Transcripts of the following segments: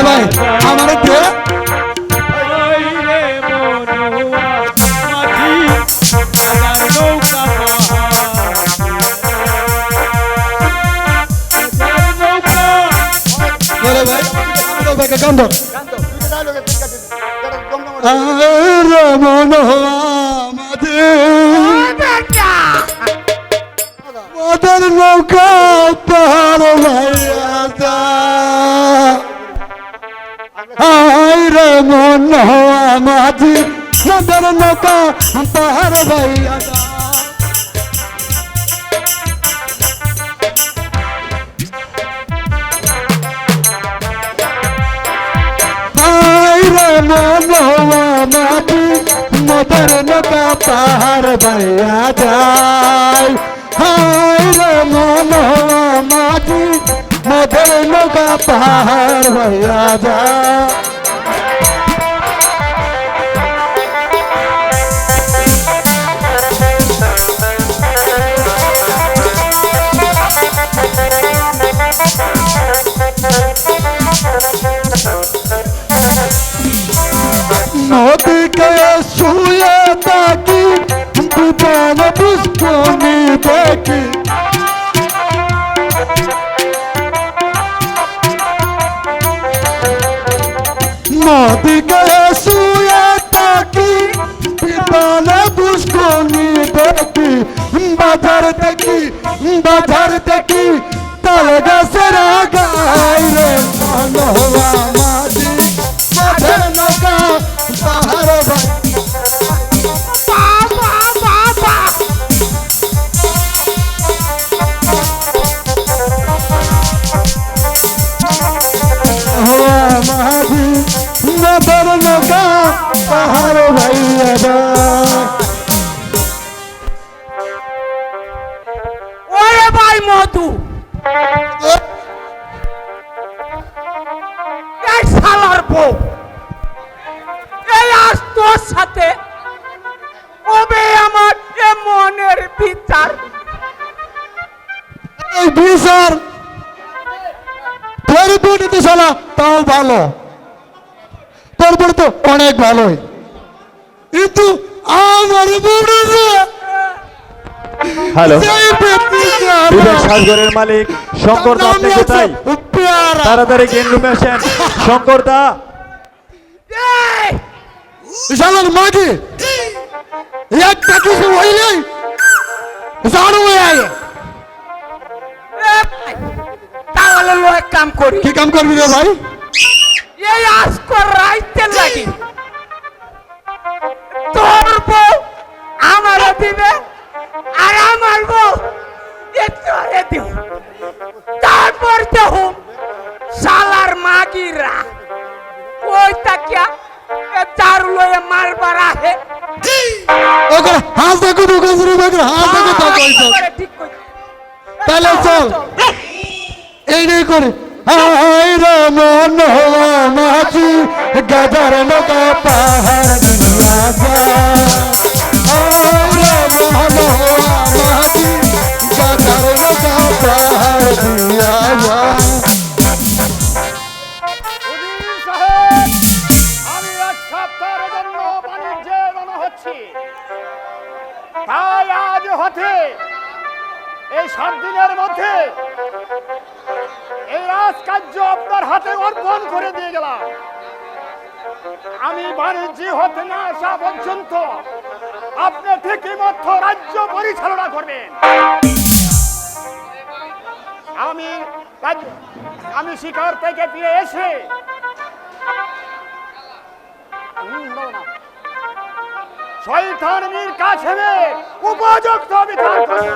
ভাই আমার মদর নৌকা পার ভাইয়া হায় রে মন মাঝি মদর নৌকা পার ভাইয়া মাটি মদর নৌকা পাহাড় ভাইয়া যায় হায় রে মন মাটি মদর নৌকা পাহাড় ভাইয়া যায় নদীকে শুয়ে থাকি দুজন পুষ্পনি দেখি নদীকে শুয়ে থাকি দুজন পুষ্পনি দেখি বাজার দেখি তাল গাছের গায় রে মনোয়া মাঝি মদর নৌকা পাহাড় ভাই মাঝি মদর নৌকা পাহাড় ভাইয়া ওরে ভাই মধু এই শালার বউ এই আজ তোর সাথে ওবে আমার এ মনের বিচার এই বিচার তোর বোন তো শালা তাও ভালো তোর বোন তো অনেক ভালোই কিন্তু আমার বোন হ্যালো বিবেক সাজগরের মালিক শঙ্কর দা আপনি কোথায় তাড়াতাড়ি গেম রুমে আসেন শঙ্কর দা শালার মাটি একটা কিছু হইলেই জানো আগে তাহলে লো এক কাম করি কি কাম করবি রে ভাই এই আজ কর রাইতে লাগি তোর বউ আমারও দিবে আর আমার বউ তোরে দিব তারপর দেখুন শালার মাগিরা ওই তাকিয়া চার লয়ে মারবার আহে ওকে হাত দেখো দোকান শুরু করে হাত দেখো তা কইছো ঠিক কই তাহলে চল এই নেই করে হায় রে মন মাঝি গাজার নৌকা পাহাড় দুনিয়া যায় হায় রে মন মাঝি গাজার নৌকা পাহাড় দুনিয়া যায় আমি এক সপ্তাহের জন্য বাণিজ্যে রওনা হচ্ছি তাই আজ হতে এই 7 দিনের মধ্যে এই রাজকার্য আপনার হাতে অর্পণ করে দিয়ে গেলাম আমি বাণিজ্য হতে না আসা পর্যন্ত আপনি ঠিকই মতো রাজ্য পরিচালনা করবেন আমি শিকার থেকে ফিরে এসে শয়তান মীর কাসেমে উপযুক্ত বিধান করব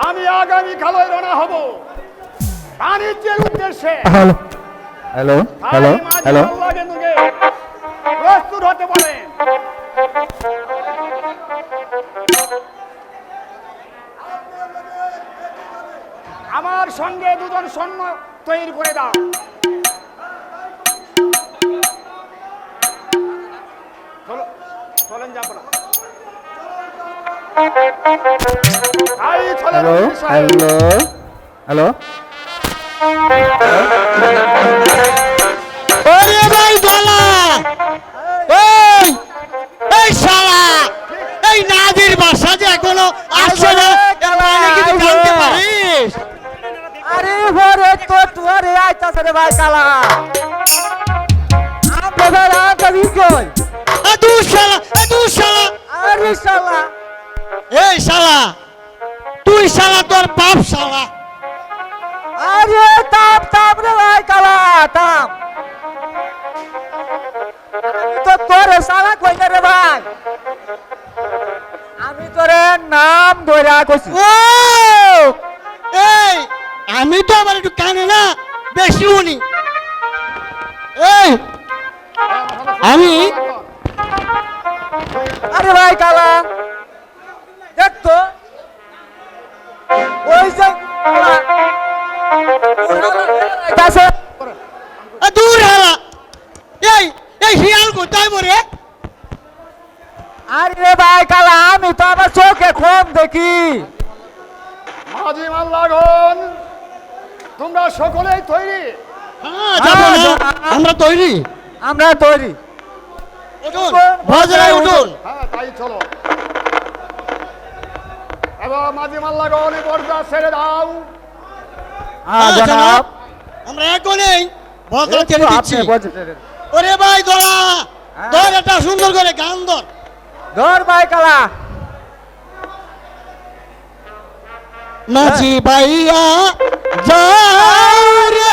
আমি আগামী কালে রওনা হব বাণিজ্যের উদ্দেশ্যে হ্যালো হ্যালো হ্যালো হ্যালো প্রস্তুত হতে বলেন আমার সঙ্গে 2 জন সৈন্য তৈরি করে দাও তাই চলে হ্যালো মন্ত্রী সাহেব। হ্যালো ওরে ভাই বলা এই এই শালা এই নাজির বাসা যে এখনো আসছে না এর মানে কি তুই জানতে পারিস? আরে ভরে তো তোরে আইতাছে রে ভাই কালা আমরা কই দু শালা দু শালা আরে শালা এই শালা তুই শালা তোর বাপ শালা আরে তাপ তাপ রে ভাই কালা তাপ তো তোরে শালা কই না রে ভাই আমি তোরে নাম ধরে কইছি ও এই আমি তো আবার একটু কানে না বেশি উনি এই আমি আরে ভাই কালা দেখ তো ওই যে কাছে দূর হালা এই এই হিয়াল কোথায় মরে আরে ভাই কালা আমি তো আমার চোখে কম দেখি মাঝি মাল্লাগণ তোমরা সকলেই তৈরি? হ্যাঁ যাবো না আমরা তৈরি আমরা তৈরি উঠুন বাজারে উঠুন হ্যাঁ তাই চলো। এবার মাঝি মাল্লাগণ পর্দা ছেড়ে দাও। হ্যাঁ, জনাব। আমরা এখনই বদলা ছেড়ে দিচ্ছি ওরে ভাই দোলা ধর একটা সুন্দর করে গান ধর ধর ভাই কালা নাচি ভাইয়া যাও রে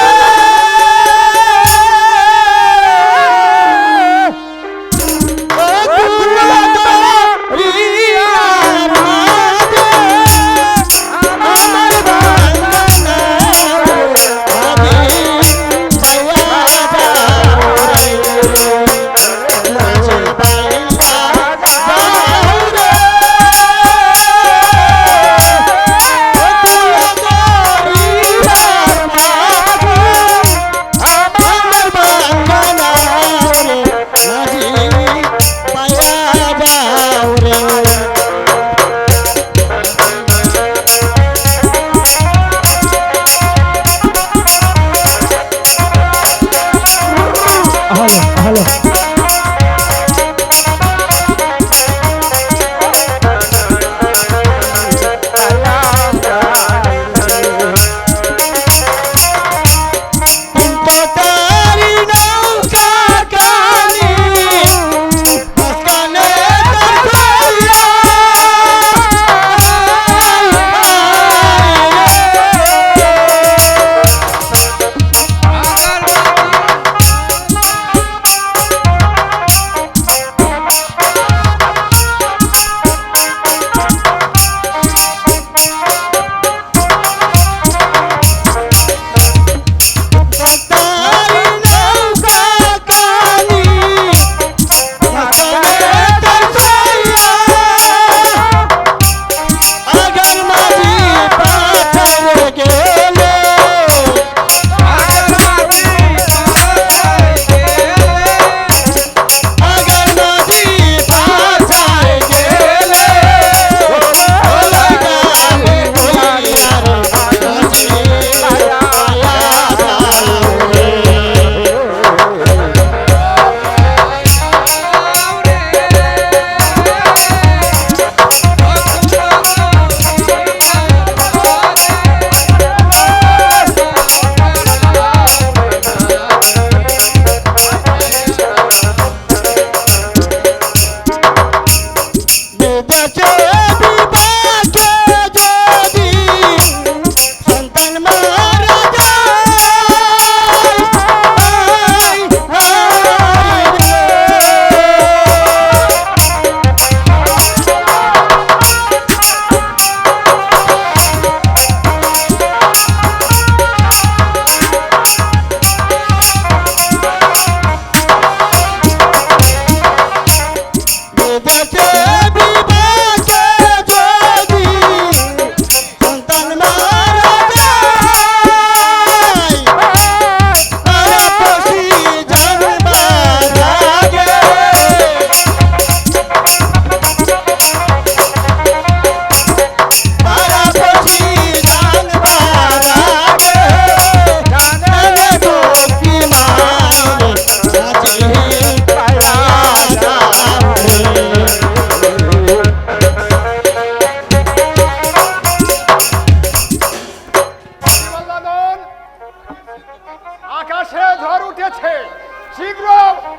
ও দুলা দরিয়ার মাঝে আমার বাংলা ভাবি ভাইয়া যাও রে নাচি ভাইয়া যাও রে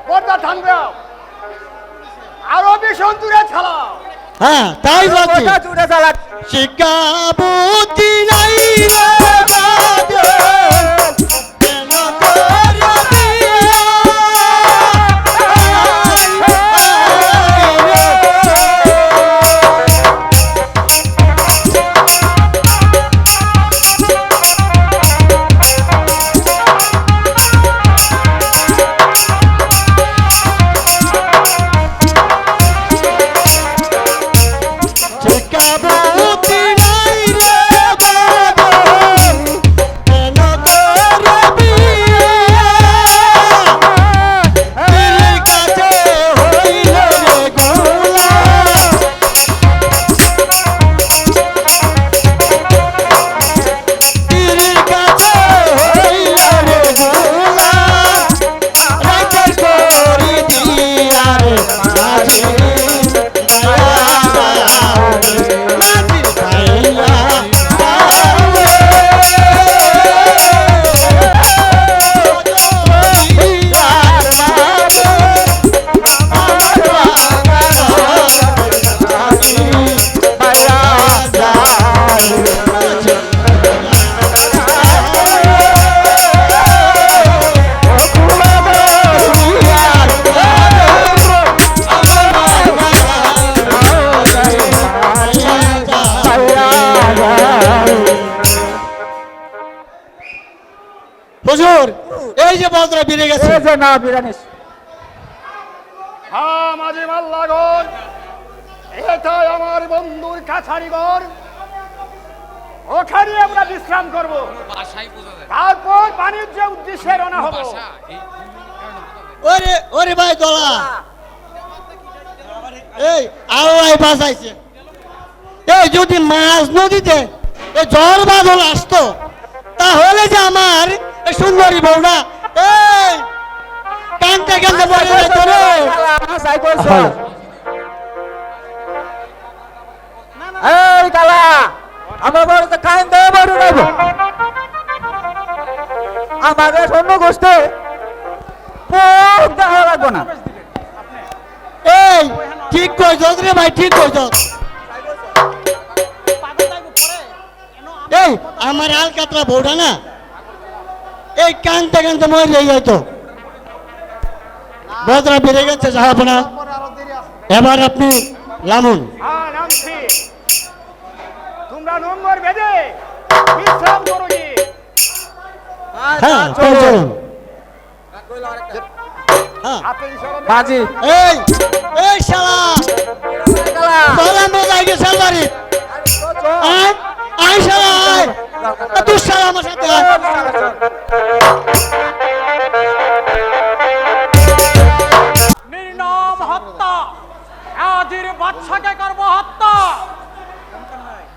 পর্দা থামবে আরো ভীষণ দূরে ছাড়াও হ্যাঁ তাই বলছি ওটা জুড়ে চালা শিক্ষা বুদ্ধি নাই রে বাদল, কেন করবি শিক্ষা বুদ্ধি নাই রে বাদল, কেন করবি দিলির কাছে হইল রে গোলাম, দিলির কাছে হইল রে গোলাম, রাইতের করি দিয়া রে মাঝি মাঝি ভাইয়া হুজুর এই যে বদরা বেড়ে গেছে এই যে না বিরানিস হ্যাঁ মাঝি মাল্লাগর এটাই আমার বন্ধুর কাছারি ঘর ওখানে আমরা বিশ্রাম করব বাসায় বোঝা যায় তারপর বাণিজ্য উদ্দেশ্যে রওনা হব বাসা এই ওরে ওরে ভাই দলা এই আল্লাহ বাঁচাইছে এই যদি মাছ নদীতে এই ঝড় বাদল আসতো তাহলে যে আমার এই সুন্দরী বউটা এই কানতে কানতে পড়ে যেত রে সাই করছ এই কালা আমার বাড়িতে খাইন দেবে বাড়ি নেব আমাদের সৈন্য গোষ্ঠী দেখা লাগবো না এই ঠিক কইছ রে ভাই ঠিক কইছ এই আমার আলকাতরা বউটা না এই কানতে কানতে মরে যাইতো বদরা বেড়ে গেছে জাহাপনা এবার আপনি লামুন হ্যাঁ নামছি তোমরা নম্বর বেঁধে বিশ্রাম করো গিয়ে হ্যাঁ চলুন হ্যাঁ হাতে ইশারা দিয়ে- বাজি এই এই শালা তোরা মজাই গেছে বাড়ি আয় আয় শালা আয় তুই শালা আমার সাথে আয় নির্নাম হত্যা আজির বাদশাকে করব হত্যা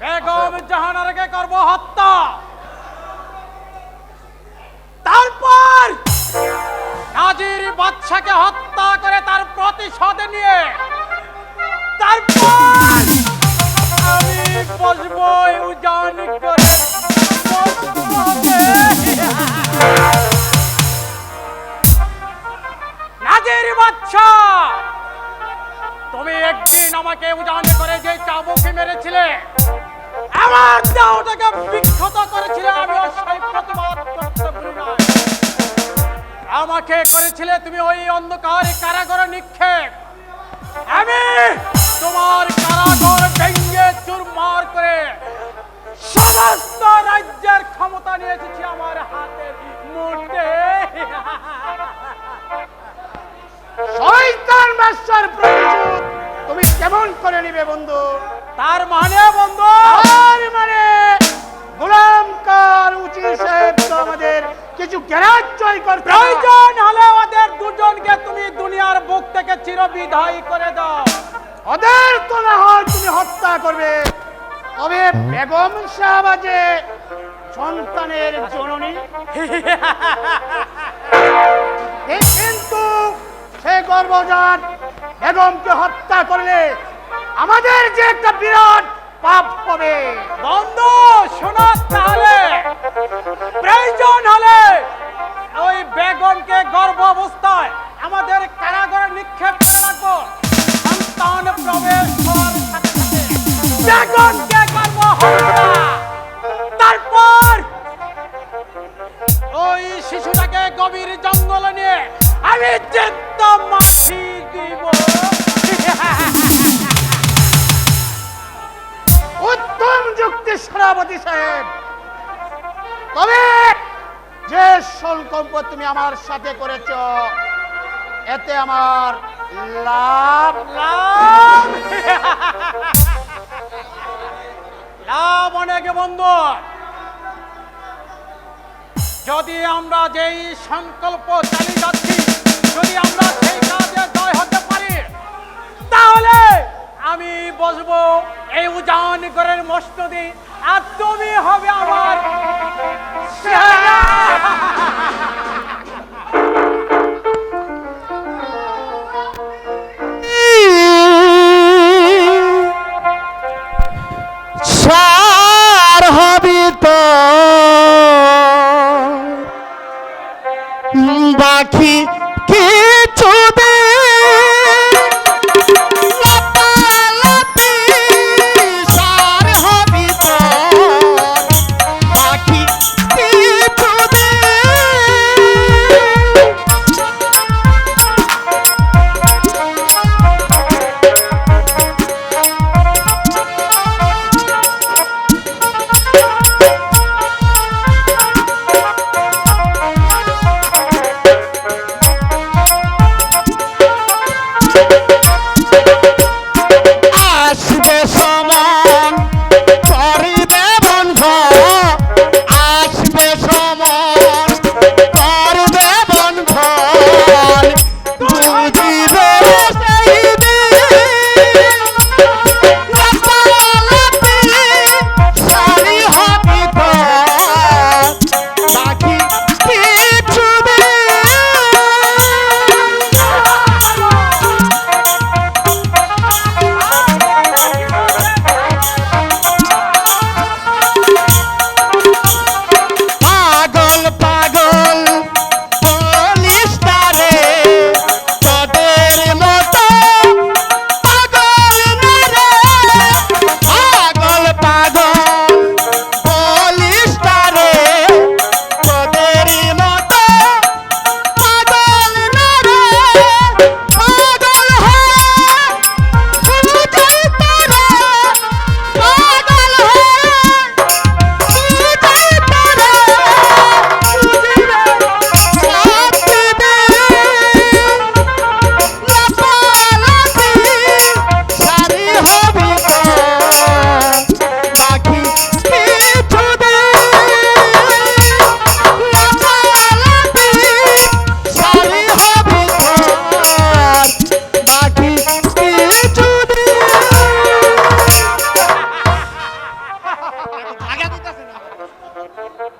বেগম জাহানারকে করব হত্যা তারপর আজির বাদশাকে হত্যা করে তার প্রতিশোধ নিয়ে তারপর আমি বসবো উজান করে বসবো নাজির বাদশা তুমি একদিন আমাকে উজান করে যে চাবুকে মেরেছিলে আমার দেহটাকে বিক্ষত করেছিলে আমি অস্থায়ী প্রতিবাদ করতে পারি না আমাকে করেছিলে তুমি ওই অন্ধকার কারাগারে নিক্ষেপ আমি তোমার কারাগার ভেঙে চুরমার করে সমস্ত রাজ্যের ক্ষমতা নিয়ে এসেছি আমার হাতের মুঠে শয়তান বাদশার প্রতিশোধ তুমি কেমন করে নিবে বন্ধু তার মানে বন্ধু আর মানে গোলাম কার উচিত সাহেব তো আমাদের কিছু গ্যারান্টি করতে হবে। প্রয়োজন হলে ওদের দুজনকে তুমি দুনিয়ার বুক থেকে চিরবিদায় করে দাও ওদের তো না হয় তুমি হত্যা করবে তবে বেগম শাহবাজে সন্তানের জননী কিন্তু সে গর্ভজাত বেগমকে হত্যা করলে আমাদের যে একটা বিরাট পাপ হবে বন্ধু শোনো তাহলে প্রয়োজন হলে ওই বেগমকে গর্ভ অবস্থায় আমাদের কারাগারে নিক্ষেপ করে রাখবো। সন্তান প্রবেশ হওয়ার সাথে সাথে ড্রাগনকে করবো হত্যা। তারপর ওই শিশুটাকে গভীর জঙ্গলে নিয়ে আমি চিত্ত মাছি দিব। উত্তম যুক্তি সেনাপতি সাহেব, তবে যে সংকল্প তুমি আমার সাথে করেছ এতে আমার লাভ লাভ লাভ অনেক বন্ধু। যদি আমরা যেই সংকল্প চালিয়ে যাচ্ছি, যদি আমরা সেই কাজে জয় হতে পারি, তাহলে আমি বসবো এই উজানগরের মসনদে, আর তুমি হবে আমার সেনা। সার হবি তো বাকি কিছু সার হবি তো বাকি কিছু আসবে সমান করিবে বন্ধ, আসবে সমান করবে বন্ধ, বুঝিবে সেই দিন লাপালাপি সারি হবি তো বাকি কিছু পাগল পাগল বলিস তারে তোদের মতো পাগল না রে, পাগল পাগল বলিস তারে তোদের মতো পাগল না রে, পাগল হয় বুঝাই তারে, পাগল হয় বুঝাই তারে,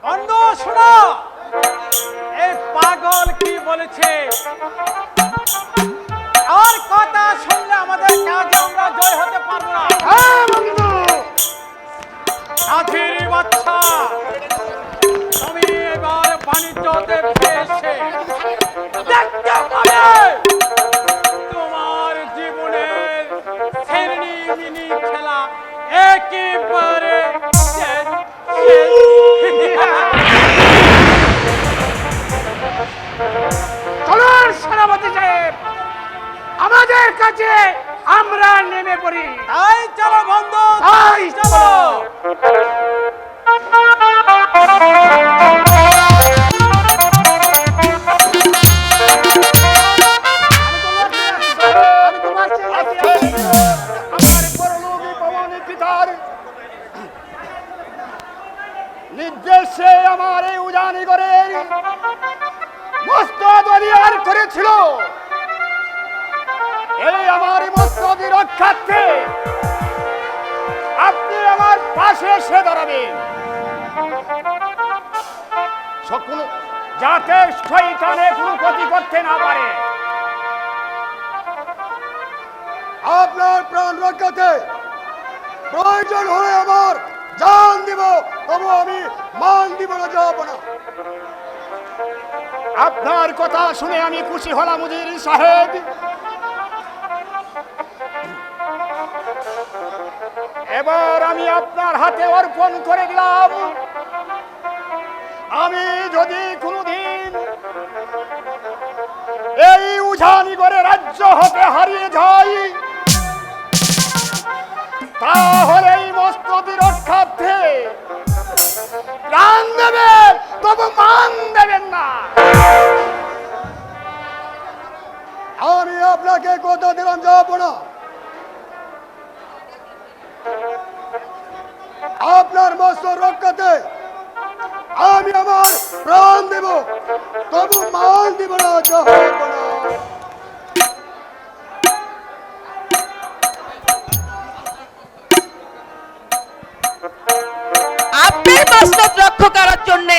বন্ধু শোনো, এই পাগল কি বলেছে, আর কথা শুনলে আমাদের কাজে আমরা জয় হতে পারবো না। হ্যাঁ বন্ধু, সাথীর বাচ্চা, তুমি এবার বাণিজ্যতে এসে দেখতে পাবে তোমার জীবনের শ্রেণী মিনি খেলা একেবারে শেষ। চলুন সেনাপতি সাহেব, আমাদের কাছে আমরা নেমে পড়ি। তাই চলো বন্ধু, তাই চলো। আমার পরলোকী ভগবানের পিতার নির্দেশে আমার এই উজানিগরের মস্তদ অধিকার করেছিল। এই আমার মস্তদি রক্ষার্থে আপনি আমার পাশে এসে দাঁড়াবেন, যাতে শয়তানে কোনো ক্ষতি করতে না পারে। আপনার প্রাণ রক্ষাতে প্রয়োজন হলে আমার জান দিব, তবু আমি মান দিব না, যাব না। আপনার কথা শুনে আমি খুশি হলাম উজির সাহেব। এবার আমি আপনার হাতে অর্পণ করে দিলাম, আমি যদি কোনোদিন এই উজানিগড়ের রাজ্য হতে হারিয়ে যাই, তাহলে এই মস্ততি রক্ষার্থে প্রাণ দেবেন, তবু মান দেবেন না। আমি আপনাকে কথা দিলাম যাবো না, আপনার মস্তক রক্ষাতে আমি আমার প্রাণ দেব, তবু মান দিব না, যাবো না। আপনার মস্তক রক্ষা করার জন্য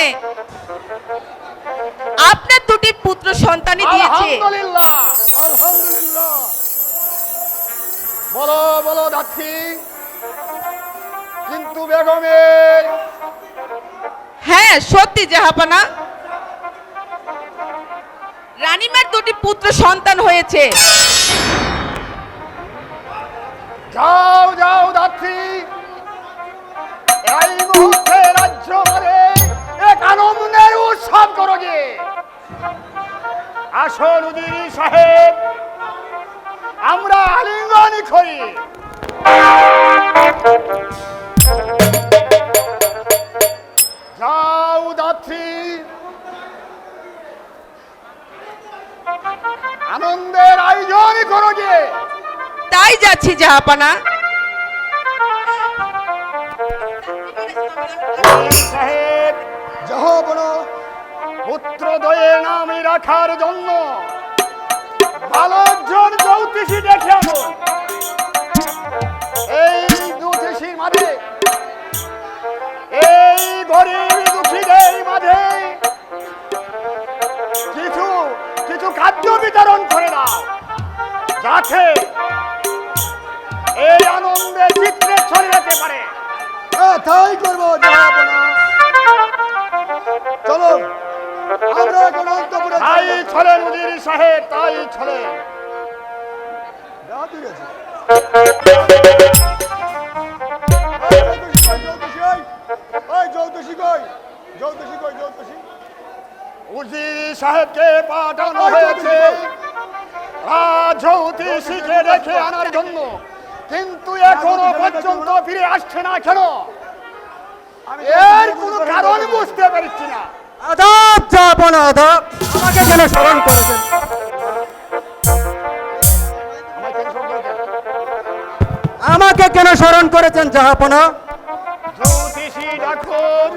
আপনার দুটি পুত্র সন্তানই দিয়েছে। আলহামদুলিল্লাহ, আলহামদুলিল্লাহ। বলো বলো দাক্ষী, কিন্তু বেগমের হ্যাঁ সত্যি জাহাপনা, রানীমার দুটি পুত্র সন্তান হয়েছে। যাও যাও দাক্ষী, এই মুহূর্তে রাজ্য ভরে এক আনন্দের উৎসব করো গে। আসুন উজির সাহেব, আমরা আলিঙ্গন করি। যাও দাত্রী, আনন্দের আয়োজন করো গে। তাই যাচ্ছি জাহাপনা। সাহেব, যাবো না। পুত্র দয়ের নামে রাখার জন্য বালকজন জ্যোতিষী দেখে আনুন। এই জ্যোতিষীর মাঝে, এই গরিব দুঃখীদের মাঝে কিছু কিছু খাদ্য বিতরণ করে দাও, যাতে এই আনন্দে চিত্রে ছড়িয়ে পারে। তাই করবো, যাবো না। চলো আমরা এখন অন্তপুরে তাই চলেন উজির সাহেব, তাই চলেন। ঠিক আছে। উজির সাহেবকে পাঠানো হয়েছে জ্যোতিষীকে রেখে আনার জন্য, কিন্তু এখনো পর্যন্ত ফিরে আসছে না কেন? এর কোনো কারণ বুঝতে পারছি না। আদাব যাবো না, আদাব। আমাকে কেন স্মরণ করেছেন? আমায় টেনশন করেছে। আমাকে কেন স্মরণ করেছেন জাহাপনা? জ্যোতিষী ডাকুন,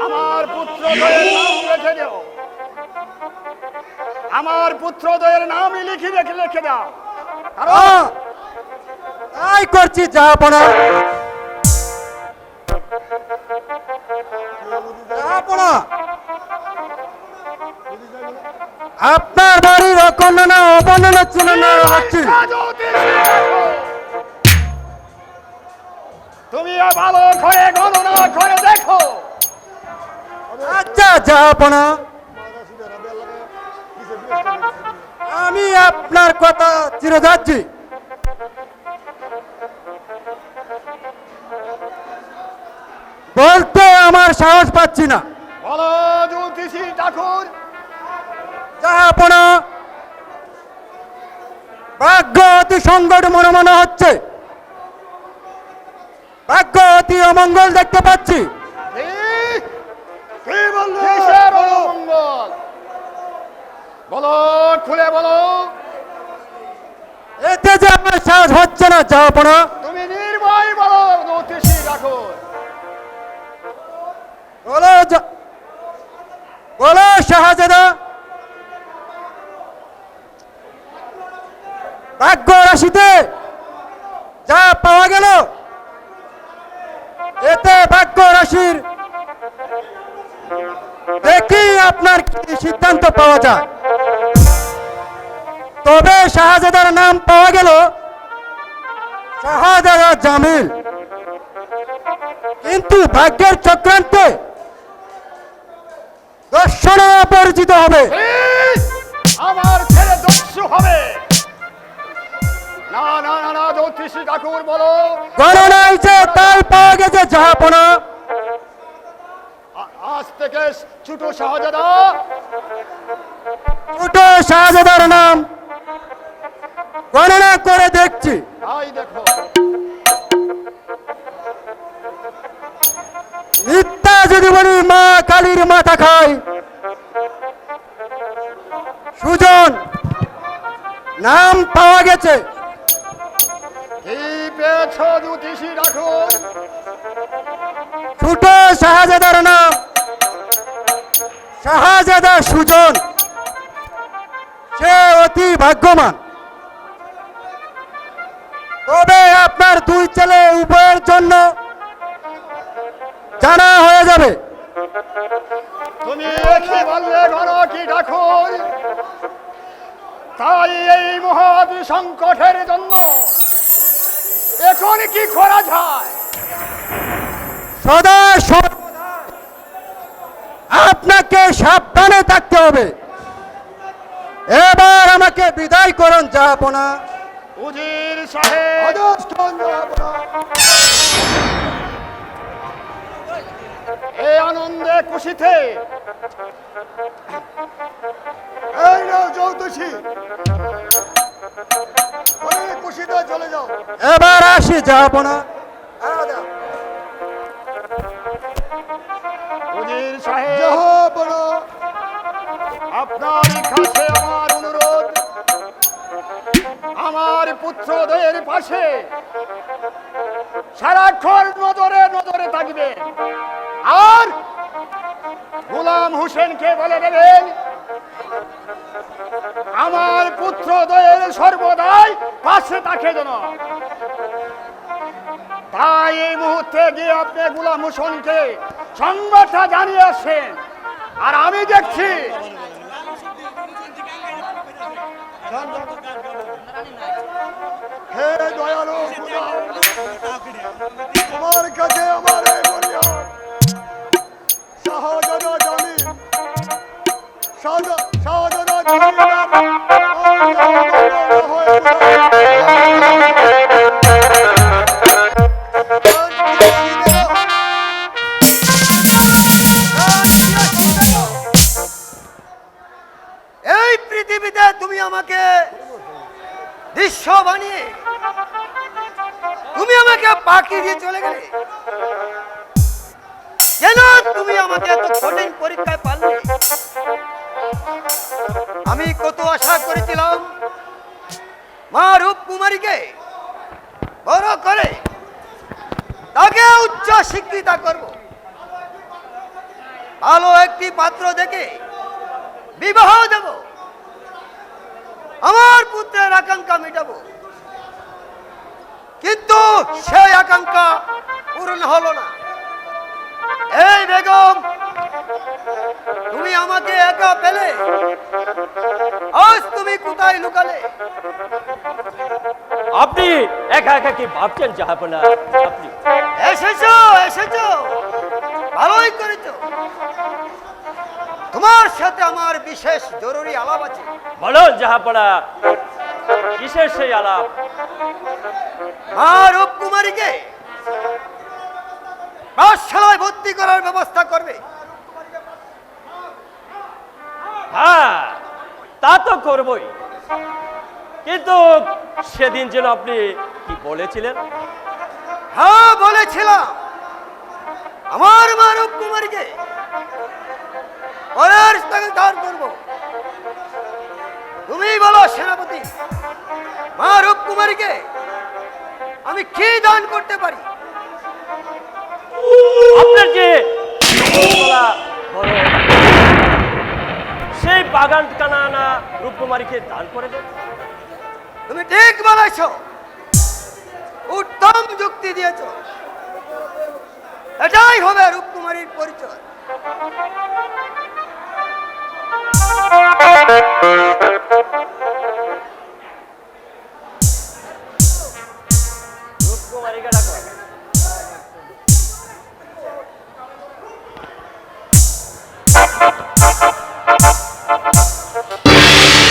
আমার পুত্রদ্বয়ের নাম লিখে দাও, আমার পুত্রদ্বয়ের নামই লিখে দাও। তাই করছি জাহাপনা। জাহাপনা, আপনার বাড়ির অকন্যা অবর্ণনা চিহ্ন রাখছি। তুমি ভালো করে গণনা করে দেখো। আচ্ছা জাহাপনা, আমি আপনার কথা চিরে যাচ্ছি। বলতে আমার সাহস পাচ্ছি না। বলো জ্যোতিষী ঠাকুর। জাহাপনা, ভাগ্য অতি সংকট মনে মনে হচ্ছে, ভাগ্য অতি অমঙ্গল দেখতে পাচ্ছি। কি বললে? কিসের অমঙ্গল? বলো, খুলে বলো। এতে যে আমার সাহস হচ্ছে না জাহাপনা। তুমি নির্ভয় বলো জ্যোতিষী ঠাকুর। বলো বলো শাহজাদা, ভাগ্য রাশিতে যা পাওয়া গেল, এতে ভাগ্য রাশির দেখি আপনার কি সিদ্ধান্ত পাওয়া যায়। তবে শাহজাদার নাম পাওয়া গেল শাহজাদা জামিল, কিন্তু ভাগ্যের চক্রান্তে দর্শনে পরিচিত হবে। এই, আমার ছেলে দস্যু হবে। না না না না, জ্যোতিষী ঠাকুর বলো। গণনা হয়েছে তাই পাওয়া গেছে জাহাপনা। আজ থেকে ছোট শাহজাদা ছোট শাহজাদার নাম গণনা করে দেখছি। তাই দেখো। মিথ্যা যদি বলি মা কালীর মাথা খায়। সুজন নাম পাওয়া গেছে। কি পেয়েছ জ্যোতিষী ঠাকুর? ছোট শাহজাদার নাম শাহজাদা সুজন। সে অতি ভাগ্যবান। তবে আপনার দুই ছেলে উভয়ের জন্য জানা হয়ে যাবে। তুমি কি বললে গণকি ঠাকুর? তাই এই মহাবি সংকটের জন্য এখন কি করা যায়? সদা সর্বদা আপনাকে সাবধানে থাকতে হবে। এবার আমাকে বিদায় করুন জাহাপনা। উজির সাহেব, আদেশ করুন জাহাপনা। এই আনন্দে খুশিতে এই নাও জ্যোতিষী, ওই খুশিতে চলে যাও। এবার আসি জাহাপনা। উজির সাহেব, জাহাপনা, আপনার কাছে আমার অনুরোধ, আমার পুত্রদের পাশে সারাক্ষণ নজরে নজরে থাকবেন। আর গোলাম হোসেনকে বলে দেবেন আমার পুত্রদের সর্বদাই পাশে থাকে যেন। তাই এই মুহূর্তে গিয়ে আপনি গোলাম হোসেনকে সংবাদটা জানিয়ে আসেন। আর আমি দেখছি হে দয়ালু খোদা, তোমার কাছে আমার এই ফরিয়াদ। শাহজাদা জামিল, শাহজাদা জামিল এই পৃথিবীতে তুমি আমাকে দৃশ্য বানিয়ে তুমি আমাকে পাখি দিয়ে চলে গেলে। কেন তুমি আমাকে এত কঠিন পরীক্ষায় পারলে? আমি কত আশা করেছিলাম মা রূপকুমারীকে বড় করে তাকে উচ্চ শিক্ষিতা করব, ভালো একটি পাত্র দেখে বিবাহ দেব, আমার পুত্রের আকাঙ্ক্ষা মেটাবো। কিন্তু সেই আকাঙ্ক্ষা পূরণ হলো না। এই বেগম, তুমি আমাকে একা পেলে, আজ তুমি কোথায় লুকালে? আপনি একা একা কি ভাবছেন জাহাপনা? আপনি এসেছো এসেছো, ভালোই করেছো। তোমার সাথে আমার বিশেষ জরুরি আলাপ আছে। বলুন জাহাপনা, কিসের সেই আলাপ? মা রূপকুমারীকে পাঠশালায় ভর্তি করার ব্যবস্থা করবে। হ্যাঁ, তা তো করবই, কিন্তু সেদিন যেন আপনি কি বলেছিলেন? হ্যাঁ বলেছিলাম, আমার মা রূপকুমারীকে পরের স্থানে দান করব। তুমি বলো সেনাপতি, মা রূপকুমারীকে আমি কি দান করতে পারি? আপনার যে বলা বড়, সেই বাগান কানা রূপকুমারীকে দান করে দেন। তুমি ঠিক বলেছ, উত্তম যুক্তি দিয়েছ। এটাই হবে রূপকুমারীর পরিচয়। রূপকুমারীকে ডাকো।